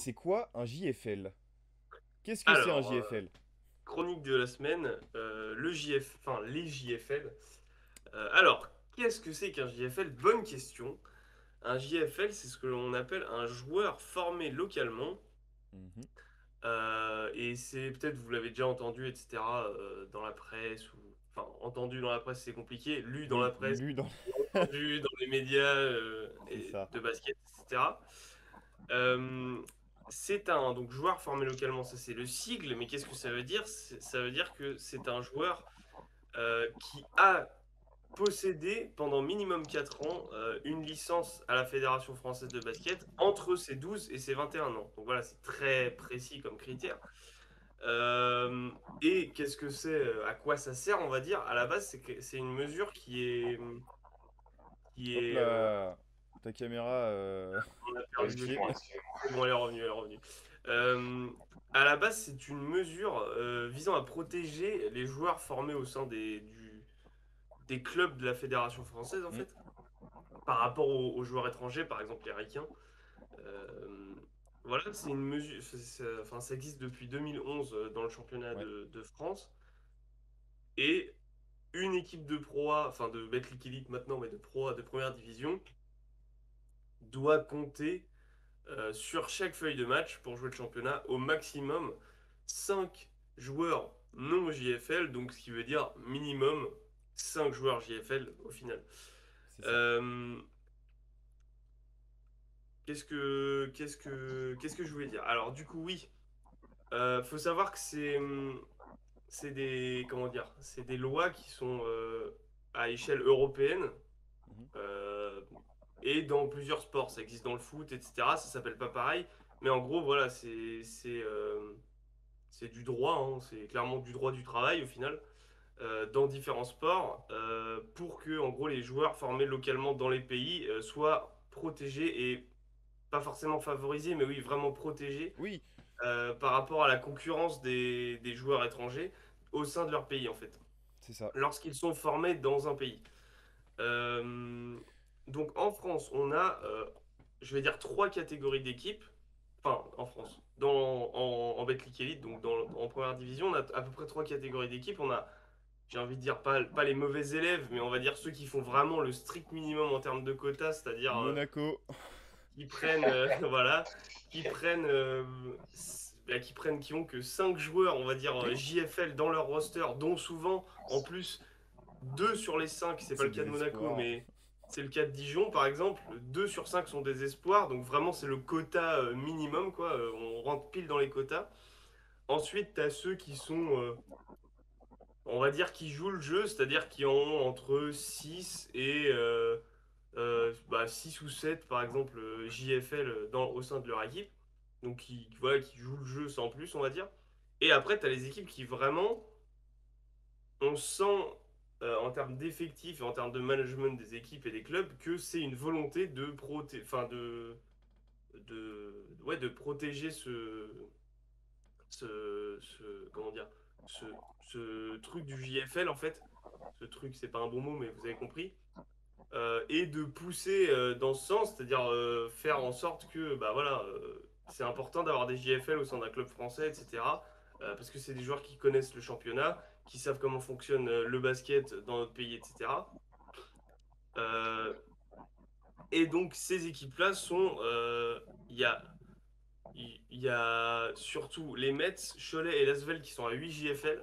C'est quoi un JFL? Qu'est-ce que c'est un Alors, JFL? chronique de la semaine, les JFL. Alors, qu'est-ce que c'est qu'un JFL? Bonne question. Un JFL, c'est ce que l'on appelle un joueur formé localement. Mhm. Et c'est peut-être, vous l'avez déjà entendu, etc., dans la presse, ou enfin, entendu dans la presse, c'est compliqué, lu dans la Oui, presse, lu dans... entendu dans les médias C'est et ça. de basket, etc. Euh, c'est un donc joueur formé localement, ça c'est le sigle, mais qu'est-ce que ça veut dire? Ça veut dire que c'est un joueur qui a possédé pendant minimum 4 ans une licence à la Fédération française de basket entre ses 12 et ses 21 ans. Donc voilà, c'est très précis comme critère. Euh, et qu'est-ce que c'est, à quoi ça sert, on va dire? À la base, c'est une mesure Hop qui est. là, ta caméra On a a perdu le glitché. fil. C'est bon, elle est revenue, elle est revenue. Euh, à la base, c'est une mesure visant à protéger les joueurs formés au sein des clubs de la Fédération française, en Hmm. fait, par rapport aux joueurs étrangers, par exemple les Ricains. Euh, voilà, c'est une mesure. Enfin, ça existe depuis 2011 dans le championnat Ouais, de France. Et une équipe de Pro A, enfin de Betclic Elite maintenant, mais de Pro A de première division, doit compter sur chaque feuille de match pour jouer le championnat au maximum 5 joueurs non JFL, donc ce qui veut dire minimum 5 joueurs JFL au final. c'est ça. Euh, qu'est-ce que je voulais dire? Alors du coup oui, faut savoir que c'est des comment dire, c'est des lois qui sont à échelle européenne. Mhm. Euh, et dans plusieurs sports. Ça existe dans le foot, etc. Ça s'appelle pas pareil. Mais en gros, voilà, c'est du droit, hein. C'est clairement du droit du travail au final, dans différents sports, pour que en gros les joueurs formés localement dans les pays soient protégés et pas forcément favorisés, mais oui, vraiment protégés Oui, par rapport à la concurrence des joueurs étrangers au sein de leur pays en fait, c'est ça. lorsqu'ils sont formés dans un pays. Euh, donc en France, on a, je vais dire, trois catégories d'équipes. Enfin, en France. En Betclic Elite, donc en première division, on a à peu près trois catégories d'équipes. On a, j'ai envie de dire, pas les mauvais élèves, mais on va dire ceux qui font vraiment le strict minimum en termes de quotas, c'est-à-dire Monaco. qui prennent, voilà, qui prennent, qui ont que 5 joueurs, on va dire, JFL dans leur roster, dont souvent, en plus, 2 sur les 5, c'est pas C'est le cas des de Monaco, espoirs. mais c'est le cas de Dijon, par exemple. 2 sur 5 sont des espoirs, donc vraiment, c'est le quota minimum, quoi. On rentre pile dans les quotas. Ensuite, tu as ceux qui sont, on va dire, qui jouent le jeu, c'est-à-dire qui ont entre 6 et 6 ou 7 par exemple, JFL au sein de leur équipe. Donc, voilà, qui jouent le jeu sans plus, on va dire. Et après, tu as les équipes qui vraiment on sent en termes d'effectifs et en termes de management des équipes et des clubs que c'est une volonté ouais, de protéger comment dire, ce truc du JFL en fait. Ce truc, c'est pas un bon mot, mais vous avez compris. Et de pousser dans ce sens, c'est-à-dire faire en sorte que bah voilà, c'est important d'avoir des JFL au sein d'un club français, etc. Parce que c'est des joueurs qui connaissent le championnat, qui savent comment fonctionne le basket dans notre pays, etc. Euh, et donc ces équipes-là sont, il y a surtout les Mets, Cholet et Lasvel qui sont à 8 JFL,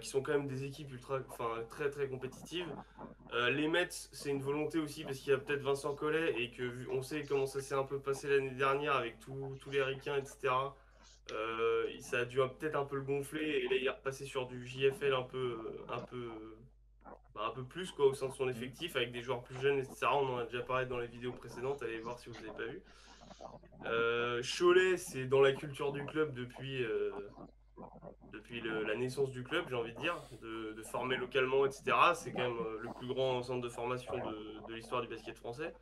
qui sont quand même des équipes enfin très très compétitives. Les Mets, c'est une volonté aussi parce qu'il y a peut-être Vincent Collet et que on sait comment ça s'est un peu passé l'année dernière avec tous les Ricains, etc. Ça a dû peut-être un peu le gonfler et là il est repassé sur du JFL un peu plus quoi au sein de son Hmm. effectif avec des joueurs plus jeunes, etc. On en a déjà parlé dans les vidéos précédentes, allez voir si vous n'avez pas vu. Cholet, c'est dans la culture du club depuis la naissance du club, j'ai envie de dire, de former localement, etc. C'est quand même le plus grand centre de formation de l'histoire du basket français.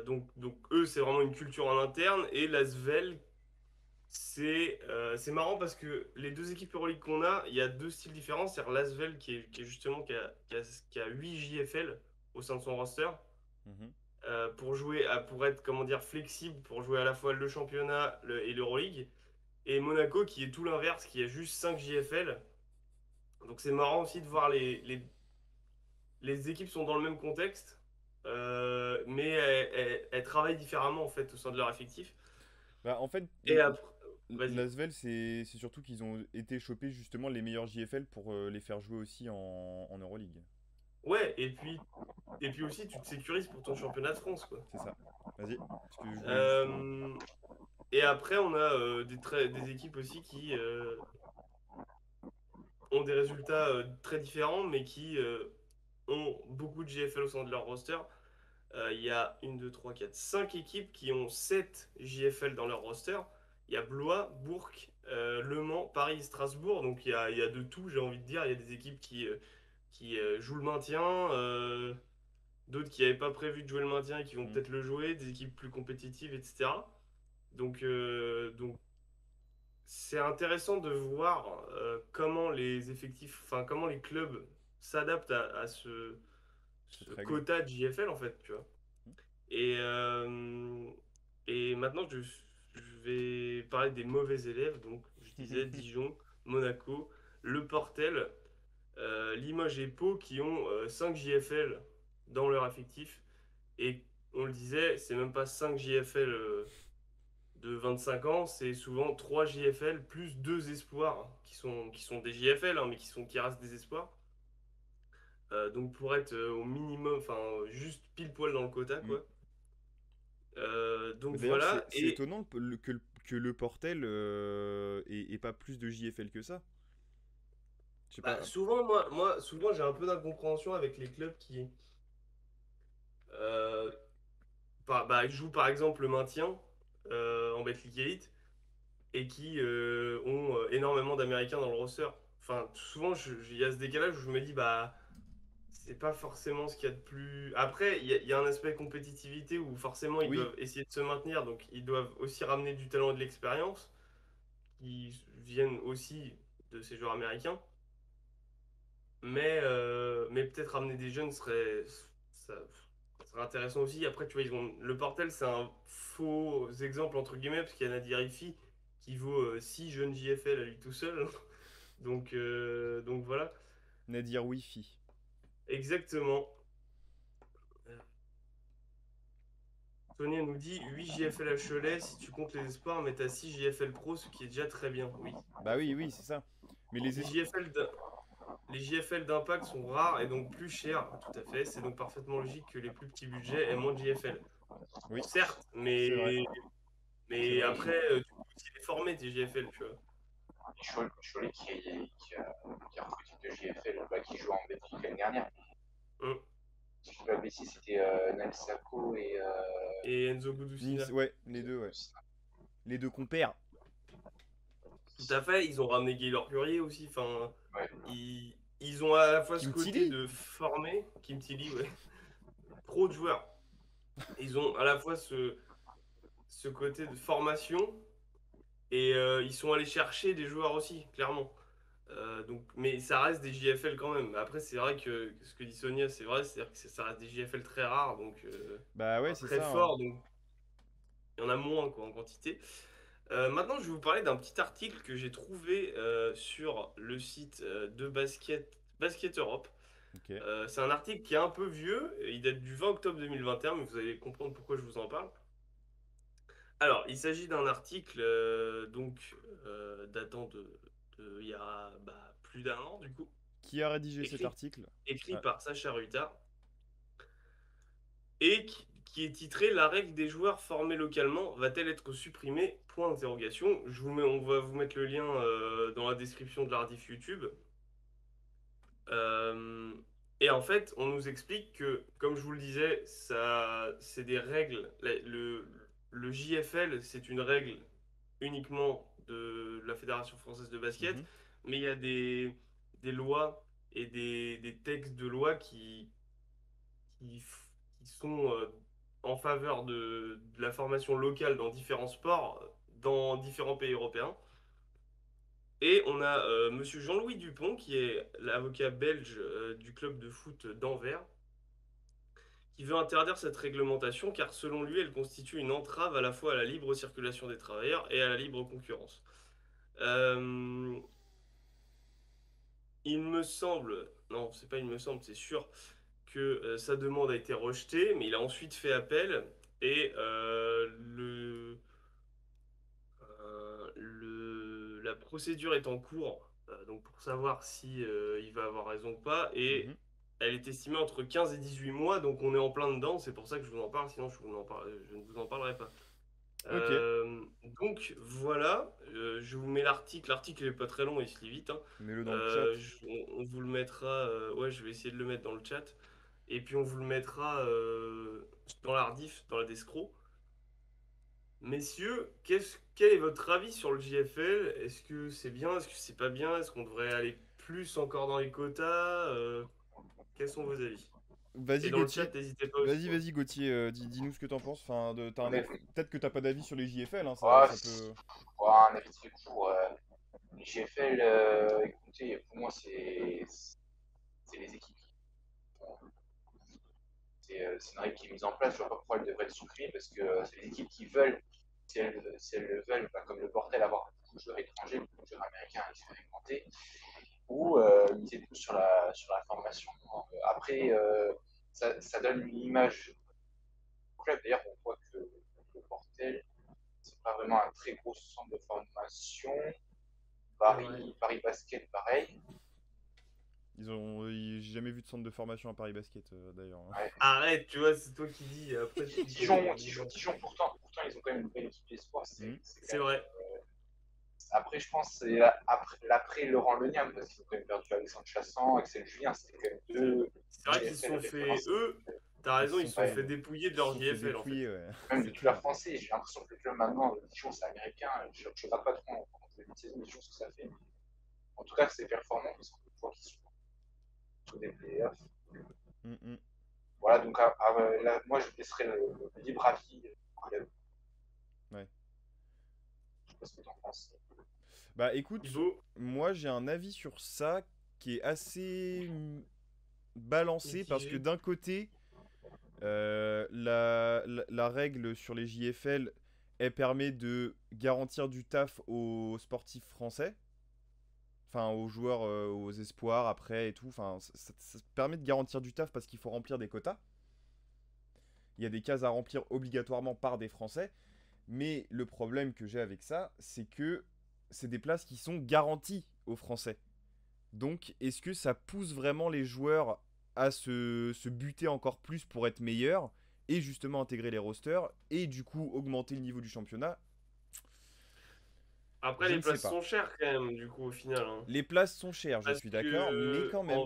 Donc eux, c'est vraiment une culture en interne. Et l'Asvel, c'est marrant parce que les deux équipes Euroleague qu'on a, il y a deux styles différents. C'est-à-dire l'Asvel qui est justement qui a 8 JFL au sein de son roster. Mhm. pour jouer, pour être, comment dire, flexible, pour jouer à la fois le championnat et l'Euroleague. Et Monaco qui est tout l'inverse, qui a juste 5 JFL. Donc c'est marrant aussi de voir les équipes sont dans le même contexte, mais elles travaillent différemment en fait au sein de leur effectif. Bah, en fait, Et après, vas-y. L'Asvel, c'est surtout qu'ils ont été chopés justement les meilleurs JFL pour les faire jouer aussi en Euroleague. Ouais, et puis aussi tu te sécurises pour ton championnat de France, quoi. C'est ça. Vas-y. Parce que je voulais justement. Euh, et après on a des équipes aussi qui ont des résultats très différents, mais qui ont beaucoup de JFL au sein de leur roster. Il y a 1, 2, 3, 4, 5 équipes qui ont 7 JFL dans leur roster. Il y a Blois, Bourg, Le Mans, Paris et Strasbourg. Donc il y a de tout, j'ai envie de dire. Il y a des équipes qui jouent le maintien, d'autres qui n'avaient pas prévu de jouer le maintien et qui vont Hmm. peut-être le jouer, des équipes plus compétitives, etc. Donc c'est intéressant de voir comment les effectifs, enfin comment les clubs s'adaptent à ce Cette règle. quota de JFL en fait, tu vois. Hmm. Et, euh, et maintenant, je vais parler des mauvais élèves. Donc, je disais Dijon, Monaco, Le Portel, Limoges et Pau qui ont 5 JFL dans leur effectif. Et on le disait, c'est même pas 5 JFL de 25 ans, c'est souvent 3 JFL plus 2 espoirs qui sont des JFL, hein, mais qui restent des espoirs. Donc, pour être au minimum, enfin, juste pile poil dans le quota, Hmm. quoi. Donc Mais d'ailleurs, voilà, c'est et étonnant que le Portel ait pas plus de JFL que ça. Je sais bah, pas. souvent, souvent j'ai un peu d'incompréhension avec les clubs qui euh, jouent par exemple le maintien en Betclic Elite et qui ont énormément d'Américains dans le roster. Enfin, souvent, il y a ce décalage où je me dis, bah, c'est pas forcément ce qu'il y a de plus. Après, il y a un aspect compétitivité où forcément ils Oui, doivent essayer de se maintenir, donc ils doivent aussi ramener du talent et de l'expérience qui viennent aussi de ces joueurs américains. Mais peut-être ramener des jeunes ça serait intéressant aussi. Après, tu vois, le Portel, c'est un faux exemple, entre guillemets, parce qu'il y a Nadir Ifi qui vaut 6 jeunes JFL à lui tout seul. Donc voilà. Nadir Wi-Fi. Exactement. Euh, Sonia nous dit 8 JFL à Cholet si tu comptes les espoirs, mais t'as 6 JFL Pro, ce qui est déjà très bien. Oui, tout Bah à oui, fait. oui, c'est ça. Mais les Les esp- JFL Les JFL d'impact sont rares et donc plus chers, tout à fait. C'est donc parfaitement logique que les plus petits budgets aient moins de JFL. Oui, Certes, c'est vrai. C'est mais vrai, c'est après, vrai. tu peux aussi les former, tes JFL, tu vois. Et Cholet qui a recruté de JFL, qui joue en Belgique l'année dernière. Hum. Si je ne dis pas de bêtises, c'était Nel Sako et Et Enzo Gudusina. Ouais, les deux, ouais. Les deux compères. Tout à fait, ils ont ramené Gaylor Curier aussi. Enfin, ouais. ils ont à la fois ce Kim côté Tilly. de former, Kim Tilly, ouais, trop de joueurs. Ils ont à la fois ce côté de formation et ils sont allés chercher des joueurs aussi, clairement. Mais ça reste des JFL quand même. Après, c'est vrai que ce que dit Sonia, c'est vrai, c'est-à-dire que ça reste des JFL très rares, donc Bah ouais, enfin, c'est très ça, hein. forts, donc il y en a moins quoi, en quantité. Maintenant, je vais vous parler d'un petit article que j'ai trouvé sur le site de Basket Europe. Ok. C'est un article qui est un peu vieux, il date du 20 octobre 2021, mais vous allez comprendre pourquoi je vous en parle. Alors, il s'agit d'un article datant il y a plus d'un an du coup, Qui a rédigé cet écrit, article? écrit Ah, par Sacha Ruta, et qui est titré La règle des joueurs formés localement va-t-elle être supprimée? Point d'interrogation. On va vous mettre le lien dans la description de l'article YouTube. Euh, et en fait, on nous explique que, comme je vous le disais, ça, c'est des règles. Le JFL, c'est une règle uniquement de la Fédération française de basket, mhm. mais il y a des lois et des textes de loi qui, qui sont en faveur de la formation locale dans différents sports, dans différents pays européens. Et on a Monsieur Jean-Louis Dupont, qui est l'avocat belge du club de foot d'Anvers, qui veut interdire cette réglementation car selon lui, elle constitue une entrave à la fois à la libre circulation des travailleurs et à la libre concurrence. Euh, il me semble, non, c'est pas il me semble, c'est sûr que sa demande a été rejetée, mais il a ensuite fait appel et la procédure est en cours, donc pour savoir si il va avoir raison ou pas, et Mhm. elle est estimée entre 15 et 18 mois, donc on est en plein dedans, c'est pour ça que je vous en parle, sinon je ne vous en parlerai pas. Ok, Euh, donc voilà, je vous mets l'article est pas très long, il se lit vite, hein. mets-le dans le chat. On vous le mettra, ouais, je vais essayer de le mettre dans le chat, et puis on vous le mettra dans la rediff, dans la descro. Messieurs, quel est votre avis sur le JFL? Est-ce que c'est bien? Est-ce que c'est pas bien? Est-ce qu'on devrait aller plus encore dans les quotas? Quels sont vos avis? Et Vas-y dans le chat, Gauthier, n'hésitez pas aussi, hein. vas-y Gauthier, dis-nous ce que t'en penses. Enfin, Honnêtement, peut-être que t'as pas d'avis sur les JFL, hein, ouais, ça peut. un avis très court. Les GFL, écoutez, pour moi, c'est les équipes qui font. C'est une règle qui est mise en place. Je vois pas pourquoi elle devrait être supprimée parce que c'est les équipes qui veulent, si elles le veulent, comme le Portel, avoir beaucoup de joueurs étrangers, beaucoup de joueurs américains expérimentés, ou miser plus sur la formation. Après, ça donne une image au club. D'ailleurs, on voit que le Portel, c'est pas vraiment un très gros centre de formation. C'est vrai. Paris Basket, pareil. J'ai jamais vu de centre de formation à Paris Basket d'ailleurs, hein. Ouais. Arrête, tu vois, c'est toi qui dis. Après, tu dis Dijon, pourtant, ils ont quand même une belle équipe d'espoir. Mhm. C'est vrai. Après, je pense que c'est après Laurent Leniam, parce qu'ils ont quand même perdu Alexandre Chassant, Axel Julien, c'était quand même deux C'est vrai qu'ils se JFL sont fait, références. eux, t'as raison, ils se sont Ouais, fait dépouiller de Ils se leur sont fait JFL en fait. dépouiller, ouais. même de C'est tous leurs clair. Français. J'ai l'impression que le club maintenant, Dijon, c'est américain. Je ne regarde pas trop en début de saison, Dijon, ce que ça fait. En tout cas, c'est performant, parce qu'on voit qu'ils sont sur des playoffs. Mhm. Voilà, donc là, moi, je laisserai le libre avis au club. Ouais. Je sais pas ce que tu en penses. Bah écoute, Ivo, moi j'ai un avis sur ça qui est assez balancé parce que mitigé. d'un côté, la règle sur les JFL, elle permet de garantir du taf aux sportifs français, enfin aux joueurs, aux espoirs après et tout. Enfin, ça permet de garantir du taf parce qu'il faut remplir des quotas. Il y a des cases à remplir obligatoirement par des Français. Mais le problème que j'ai avec ça, c'est que c'est des places qui sont garanties aux Français. Donc, est-ce que ça pousse vraiment les joueurs à se buter encore plus pour être meilleurs et justement intégrer les rosters et du coup augmenter le niveau du championnat? Après, Je les ne sais places pas. sont chères quand même, du coup, au final, hein. Les places sont chères, je Parce suis d'accord, mais que, quand même.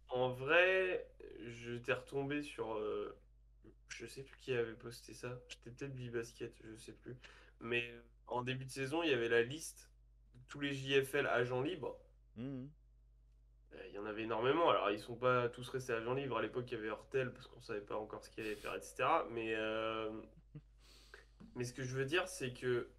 en vrai, je t'ai retombé sur. Je sais plus qui avait posté ça. C'était peut-être Bibasket, je sais plus. Mais en début de saison, il y avait la liste de tous les JFL agents libres. Mhm. Il y en avait énormément. Alors, ils sont pas tous restés agents libres. À l'époque, il y avait Hortel parce qu'on savait pas encore ce qu'il allait faire, etc. Mais ce que je veux dire, c'est que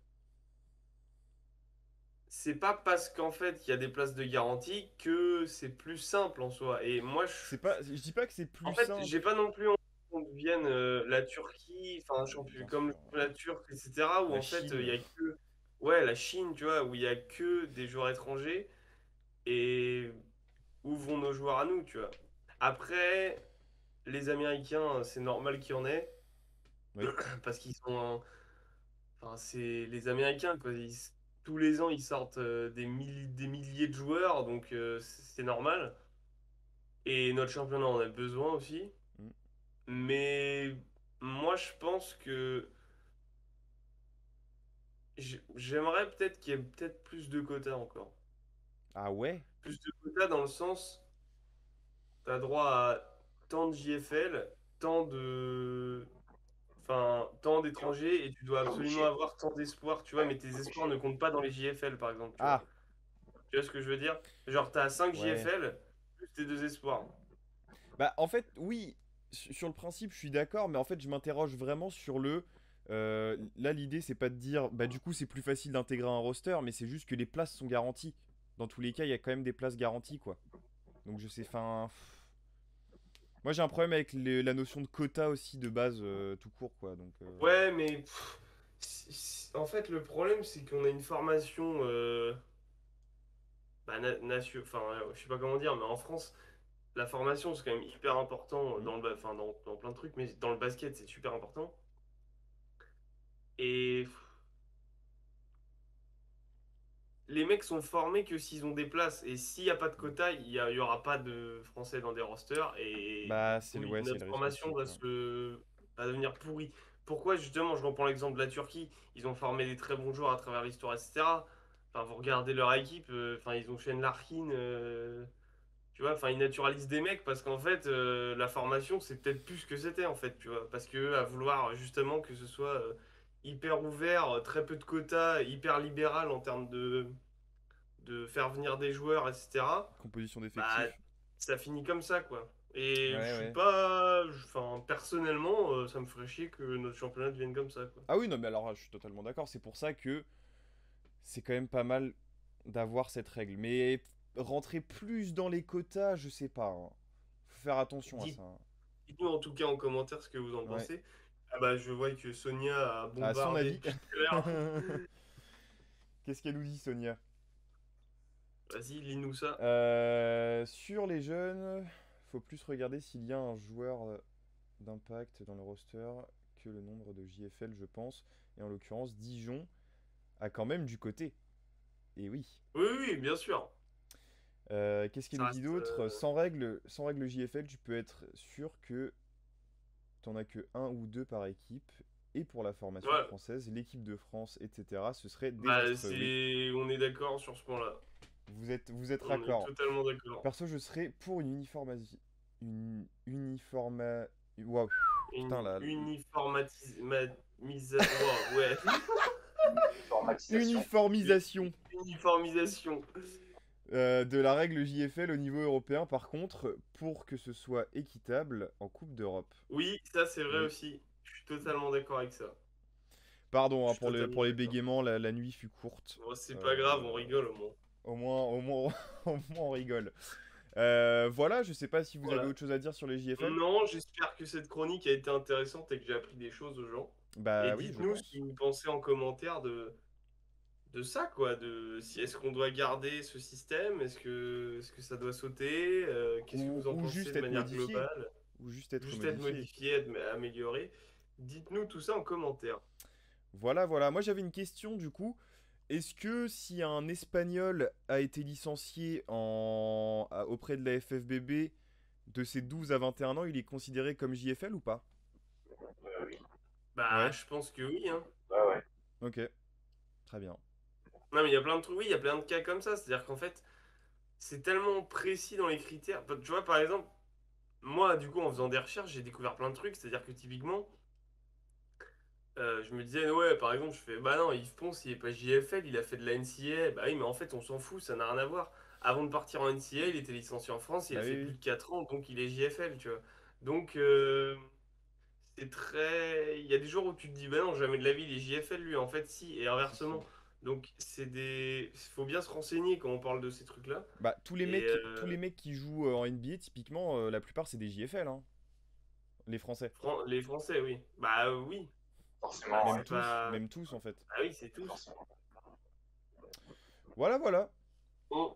c'est pas parce qu'en fait, il y a des places de garantie que c'est plus simple en soi. Et moi, Je dis pas que c'est en plus fait, j'ai simple. pas non plus envie qu'on devienne la Turquie, enfin, Bien comme sûr. la Turque, etc. Où La en fait, il y Chine. a que. Ouais, la Chine, tu vois, où il y a que des joueurs étrangers. Et où vont nos joueurs à nous, tu vois. Après, les Américains, c'est normal qu'il y en ait. Oui. Parce qu'ils sont. Enfin, c'est les Américains, quoi. Tous les ans, ils sortent des milliers de joueurs, donc c'est normal. Et notre championnat en a besoin aussi. Mhm. Mais moi, je pense que j'aimerais peut-être qu'il y ait peut-être plus de quotas encore. Ah ouais? Plus de quotas dans le sens, tu as droit à tant de JFL, tant de. Enfin, tant d'étrangers, et tu dois T'es absolument obligé. avoir tant d'espoirs, tu vois, Ouais, mais tes t'es espoirs obligé. ne comptent pas dans les JFL, par exemple, tu vois. Ah, Tu vois ce que je veux dire? Genre, t'as 5 ouais. JFL, plus tes deux espoirs. Bah, en fait, oui, sur le principe, je suis d'accord, mais en fait, je m'interroge vraiment sur le. Là, l'idée, c'est pas de dire, bah, du coup, c'est plus facile d'intégrer un roster, mais c'est juste que les places sont garanties. Dans tous les cas, il y a quand même des places garanties, quoi. Donc, je sais, enfin. Moi, j'ai un problème avec la notion de quota aussi de base, tout court, quoi. Donc, Ouais, mais en fait, le problème, c'est qu'on a une formation, bah, enfin, je sais pas comment dire, mais en France, la formation, c'est quand même hyper important hmm. enfin, dans plein de trucs, mais dans le basket, c'est super important. Et les mecs sont formés que s'ils ont des places. Et s'il n'y a pas de quota, il y aura pas de Français dans des rosters. Et du Bah, coup, ouais, c'est notre le risque formation aussi, quoi. va devenir pourrie. Pourquoi, justement, je reprends l'exemple de la Turquie. Ils ont formé des très bons joueurs à travers l'histoire, etc. Enfin, vous regardez leur équipe, enfin, ils ont Shane Larkin. Tu vois, enfin, ils naturalisent des mecs parce qu'en fait, la formation, c'est peut-être plus ce que c'était, en fait, tu vois. Parce que à vouloir, justement, que ce soit hyper ouvert, très peu de quotas, hyper libéral en termes de faire venir des joueurs, etc., Composition bah, d'effectifs. ça finit comme ça, quoi. Et Ouais, je suis ouais. pas. Enfin, personnellement, ça me ferait chier que notre championnat devienne comme ça, quoi. Ah oui, non, mais alors, je suis totalement d'accord. C'est pour ça que c'est quand même pas mal d'avoir cette règle. Mais rentrer plus dans les quotas, je sais pas, hein. Faut faire attention à Dites- ça, hein. Dites-nous en tout cas en commentaire ce que vous en Ouais. pensez. Ah bah, je vois que Sonia a À son bombardé avis. depuis tout à l'heure. Qu'est-ce qu'elle nous dit, Sonia? Vas-y, lis-nous ça. Sur les jeunes, faut plus regarder s'il y a un joueur d'impact dans le roster que le nombre de JFL, je pense. Et en l'occurrence, Dijon a quand même du côté. Et oui. Oui, oui, bien sûr. Qu'est-ce qu'il Ça nous dit reste. d'autre? Sans règle JFL, tu peux être sûr que t'en as que un ou deux par équipe. Et pour la formation Ouais. française, l'équipe de France, etc., ce serait Bah, désastreux. Oui, on est d'accord sur ce point-là. vous êtes On est raccord. totalement d'accord. Perso, je serais pour une uniformisation. Une uniforma... Waouh, putain Une là. Wow, ouais. Formatisation. Uniformisation Uniformisation. de la règle JFL au niveau européen, par contre, pour que ce soit équitable en Coupe d'Europe. Oui, ça c'est vrai Oui. aussi. Je suis totalement d'accord avec ça. Pardon Je hein, suis totalement pour les d'accord. bégaiements, la nuit fut courte. Bon, c'est pas grave, on Euh, rigole au moins. au moins, au moins on rigole. Voilà, je sais pas si vous avez Voilà. autre chose à dire sur les JFL. Non, j'espère que cette chronique a été intéressante et que j'ai appris des choses aux gens. Et Bah oui, je dites-nous ce que pense. vous pensez en commentaire de ça, quoi. Si est-ce qu'on doit garder ce système? Est-ce que ça doit sauter? Qu'est-ce que vous en Ou pensez juste de être manière modifié. globale? Ou juste être Juste être modifié. modifié, amélioré. Dites-nous tout ça en commentaire. Voilà, voilà. Moi j'avais une question du coup. Est-ce que si un Espagnol a été licencié auprès de la FFBB de ses 12 à 21 ans, il est considéré comme JFL ou pas? Oui. Bah, Ouais, je pense que oui, hein. Ouais, ouais. ok, très bien. Non, mais il y a plein de trucs, oui, il y a plein de cas comme ça. C'est-à-dire qu'en fait, c'est tellement précis dans les critères. Tu vois, par exemple, moi, du coup, en faisant des recherches, j'ai découvert plein de trucs. C'est-à-dire que typiquement, je me disais, ouais, par exemple, je fais, bah non, Yves Ponce, il est pas JFL, il a fait de la NCAA. Bah oui, mais en fait, on s'en fout, ça n'a rien à voir. Avant de partir en NCAA, il était licencié en France, il Bah a fait oui, plus oui. de 4 ans, donc il est JFL, tu vois. Donc, c'est très. Il y a des jours où tu te dis, bah non, jamais de la vie, il est JFL, lui. En fait, si, et Si, si. inversement. Donc, c'est des. Faut bien se renseigner quand on parle de ces trucs-là. Bah Et tous les mecs qui jouent en NBA, typiquement, la plupart c'est des JFL, hein. Les Français. Les Français, oui. Bah oui. Bah, Forcément, ouais. c'est pas. Même tous en fait. Ah oui, c'est tous. Forcément. Voilà, voilà. Bon.